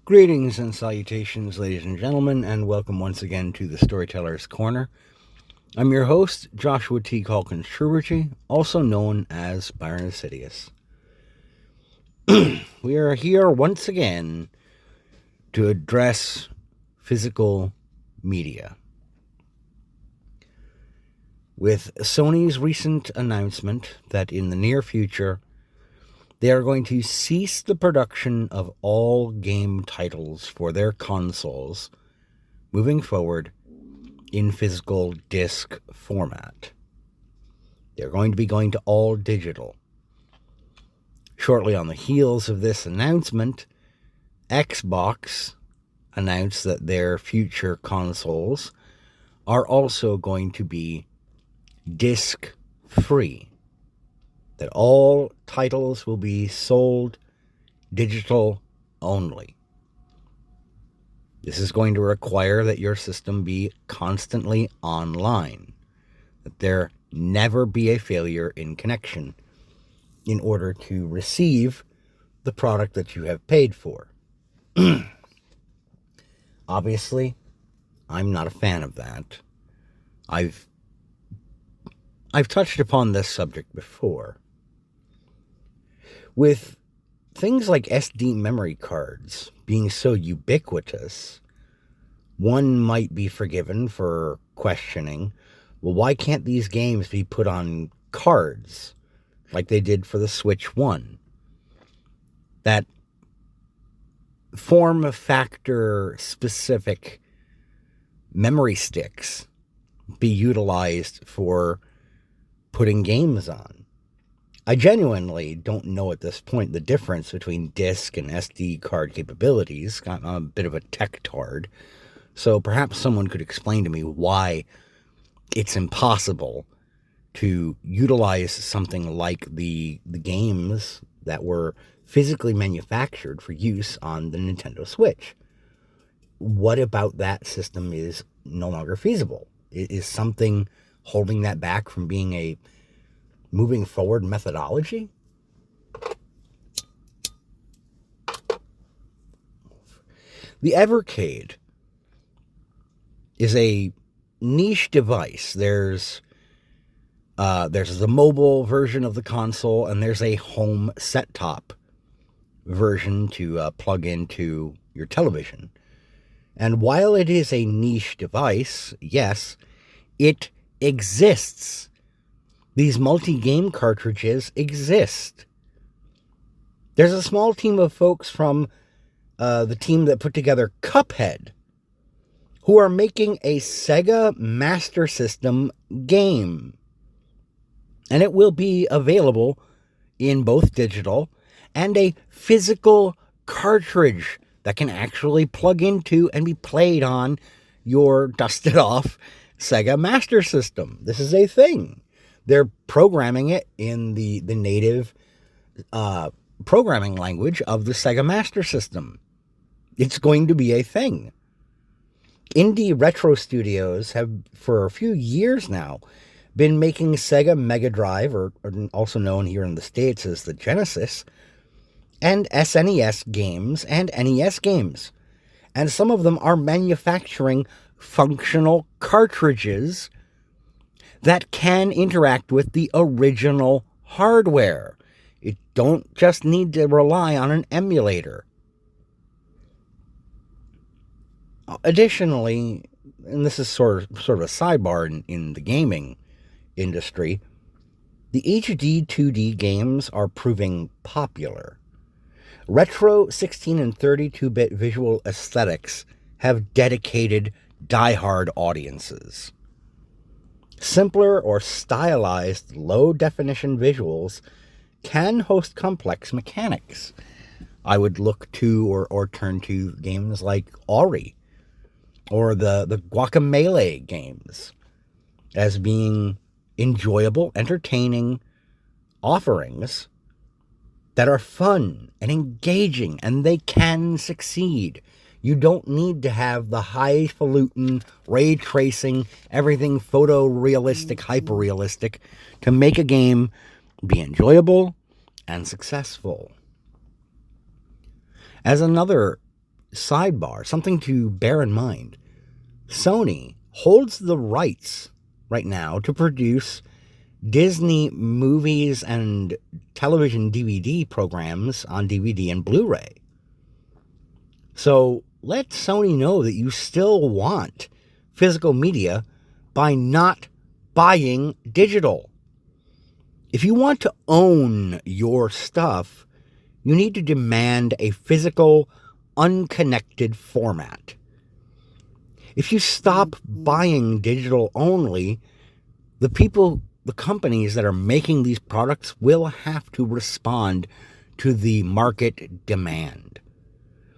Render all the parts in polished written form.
Greetings and salutations, ladies and gentlemen, and welcome once again to the Storyteller's Corner. I'm your host, Joshua T. Calkins Trubergy, also known as Byron Assidious. We are here once again to address physical media. With Sony's recent announcement that in the near future, they are going to cease the production of all game titles for their consoles moving forward in physical disc format. They're going to be going to all digital. Shortly on the heels of this announcement, Xbox announced that their future consoles are also going to be disc free. That all titles will be sold digital only. This is going to require that your system be constantly online, that there never be a failure in connection in order to receive the product that you have paid for. Obviously, I'm not a fan of that. I've touched upon this subject before. With things like SD memory cards being so ubiquitous, one might be forgiven for questioning, well, why can't these games be put on cards like they did for the Switch 1? That form factor specific memory sticks be utilized for putting games on. I genuinely don't know at this point the difference between disk and SD card capabilities. I'm a bit of a tech tard, so perhaps someone could explain to me why it's impossible to utilize something like the games that were physically manufactured for use on the Nintendo Switch. What about that system is no longer feasible? Is something holding that back from being a moving forward methodology? The Evercade is a niche device. There's the mobile version of the console, and there's a home set-top version to plug into your television. And while it is a niche device, yes, it exists. These multi-game cartridges exist. There's a small team of folks from the team that put together Cuphead who are making a Sega Master System game. And it will be available in both digital and a physical cartridge that can actually plug into and be played on your dusted off Sega Master System. This is a thing. They're programming it in the native programming language of the Sega Master System. It's going to be a thing. Indie retro studios have, for a few years now, been making Sega Mega Drive, or also known here in the States as the Genesis, and SNES games and NES games. And some of them are manufacturing functional cartridges that can interact with the original hardware. You don't just need to rely on an emulator. Additionally, and this is sort of a sidebar in the gaming industry, the HD 2D games are proving popular. Retro 16 and 32-bit visual aesthetics have dedicated diehard audiences. Simpler or stylized low-definition visuals can host complex mechanics. I would look to or turn to games like Ori or the Guacamelee games as being enjoyable, entertaining offerings that are fun and engaging, and they can succeed. You don't need to have the highfalutin, ray tracing, everything photorealistic, hyper-realistic to make a game be enjoyable and successful. As another sidebar, something to bear in mind. Sony holds the rights right now to produce Disney movies and television DVD programs on DVD and Blu-ray. So let Sony know that you still want physical media by not buying digital. If you want to own your stuff, you need to demand a physical, unconnected format. If you stop buying digital only, the companies that are making these products will have to respond to the market demand.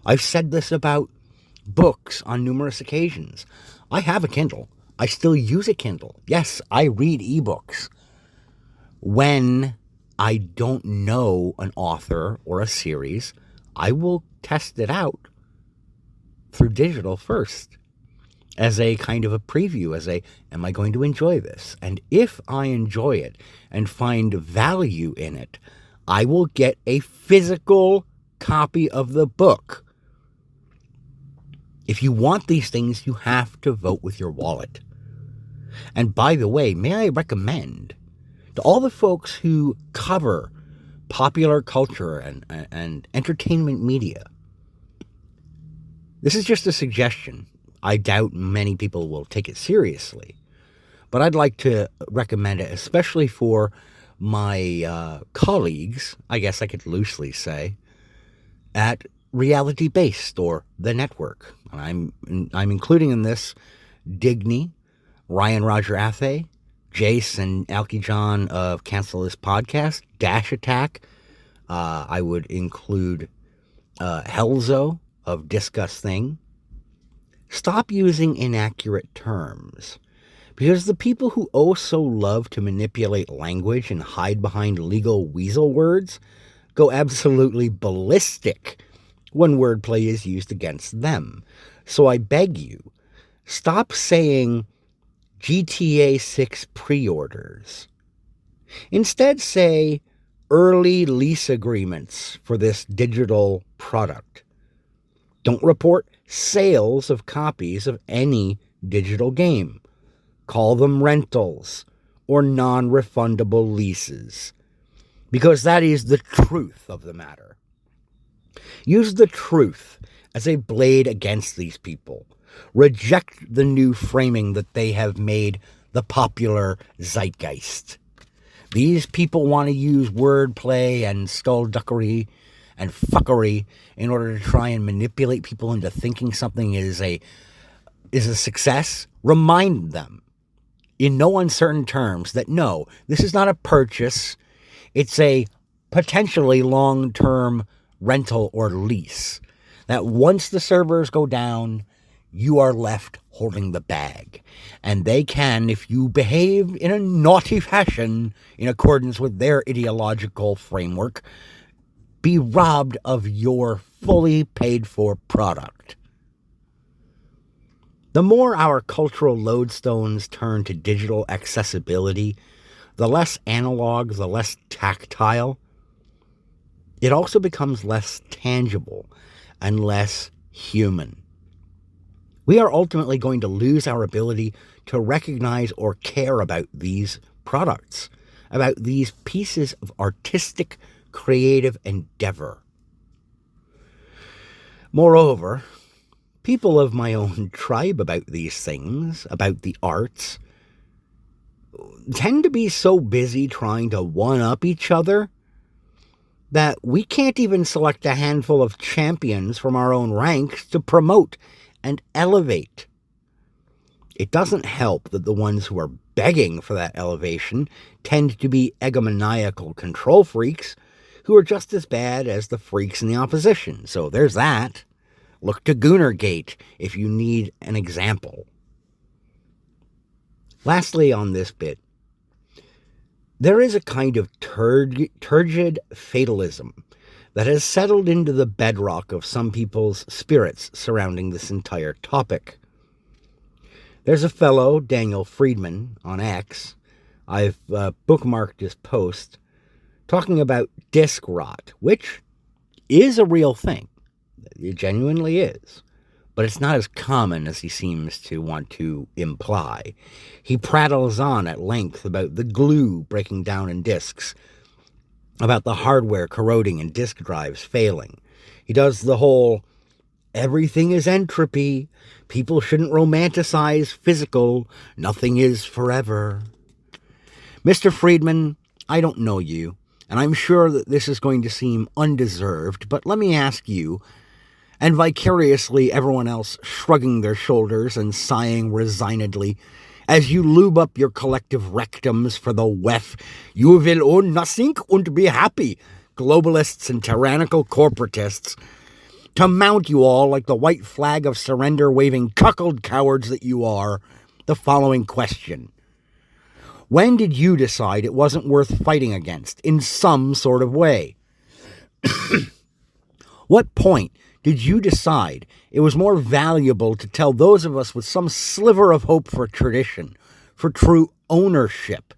I've said this about books on numerous occasions. I have a Kindle. I still use a Kindle. Yes, I read ebooks. When I don't know an author or a series, I will test it out through digital first as a kind of a preview, am I going to enjoy this? And if I enjoy it and find value in it, I will get a physical copy of the book. If you want these things, you have to vote with your wallet. And by the way, may I recommend to all the folks who cover popular culture and entertainment media, this is just a suggestion. I doubt many people will take it seriously, but I'd like to recommend it, especially for my colleagues, I guess I could loosely say, at Reality Based or The Network. And I'm including in this Digny, Ryan Roger Athe, Jace and Alki John of Cancel This Podcast, Dash Attack. I would include Helzo of Discuss Thing. Stop using inaccurate terms, because the people who oh so love to manipulate language and hide behind legal weasel words go absolutely ballistic when wordplay is used against them. So I beg you, stop saying GTA 6 pre-orders. Instead say early lease agreements for this digital product. Don't report sales of copies of any digital game. Call them rentals or non-refundable leases, because that is the truth of the matter. Use the truth as a blade against these people. Reject the new framing that they have made the popular zeitgeist. These people want to use wordplay and skullduggery and fuckery in order to try and manipulate people into thinking something is a success. Remind them in no uncertain terms that no, this is not a purchase. It's a potentially long-term rental or lease. That once the servers go down, you are left holding the bag. And they can, if you behave in a naughty fashion in accordance with their ideological framework, be robbed of your fully paid for product. The more our cultural lodestones turn to digital accessibility, the less analog, the less tactile, it also becomes less tangible and less human. We are ultimately going to lose our ability to recognize or care about these products, about these pieces of artistic, creative endeavor. Moreover, people of my own tribe about these things, about the arts, tend to be so busy trying to one-up each other that we can't even select a handful of champions from our own ranks to promote and elevate. It doesn't help that the ones who are begging for that elevation tend to be egomaniacal control freaks who are just as bad as the freaks in the opposition. So there's that. Look to Goonergate if you need an example. Lastly on this bit, there is a kind of turgid fatalism that has settled into the bedrock of some people's spirits surrounding this entire topic. There's a fellow, Daniel Friedman, on X, I've bookmarked his post, talking about disc rot, which is a real thing. It genuinely is. But it's not as common as he seems to want to imply. He prattles on at length about the glue breaking down in discs, about the hardware corroding and disk drives failing. He does the whole, everything is entropy, people shouldn't romanticize physical, nothing is forever. Mr. Friedman, I don't know you, and I'm sure that this is going to seem undeserved, but let me ask you, and vicariously everyone else shrugging their shoulders and sighing resignedly, as you lube up your collective rectums for the WEF, you will own nothing and be happy, globalists and tyrannical corporatists, to mount you all like the white flag of surrender-waving cuckold cowards that you are, the following question. When did you decide it wasn't worth fighting against, in some sort of way? What point did you decide it was more valuable to tell those of us with some sliver of hope for tradition, for true ownership,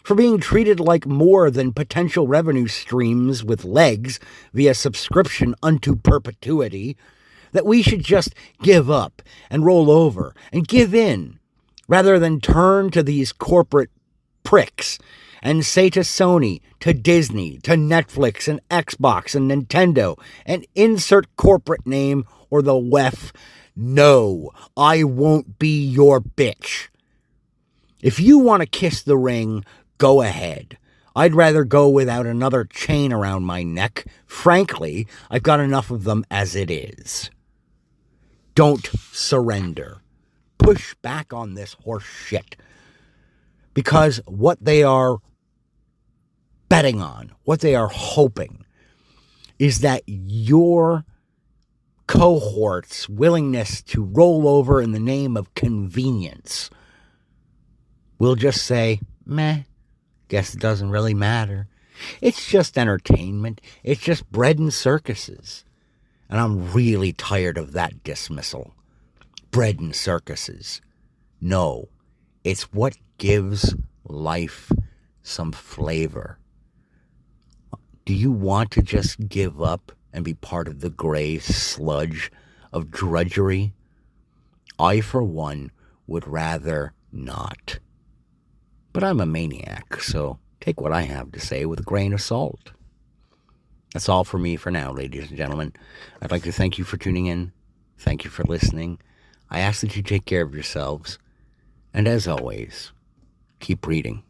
for being treated like more than potential revenue streams with legs via subscription unto perpetuity, that we should just give up and roll over and give in, rather than turn to these corporate pricks and say to Sony, to Disney, to Netflix and Xbox and Nintendo, and insert corporate name or the WEF, no, I won't be your bitch. If you want to kiss the ring, go ahead. I'd rather go without another chain around my neck. Frankly, I've got enough of them as it is. Don't surrender. Push back on this horse shit. Because what they are betting on, what they are hoping, is that your cohort's willingness to roll over in the name of convenience will just say, meh, guess it doesn't really matter. It's just entertainment. It's just bread and circuses. And I'm really tired of that dismissal. Bread and circuses. No, it's what gives life some flavor. Do you want to just give up and be part of the gray sludge of drudgery? I, for one, would rather not. But I'm a maniac, so take what I have to say with a grain of salt. That's all for me for now, ladies and gentlemen. I'd like to thank you for tuning in. Thank you for listening. I ask that you take care of yourselves. And as always, keep reading.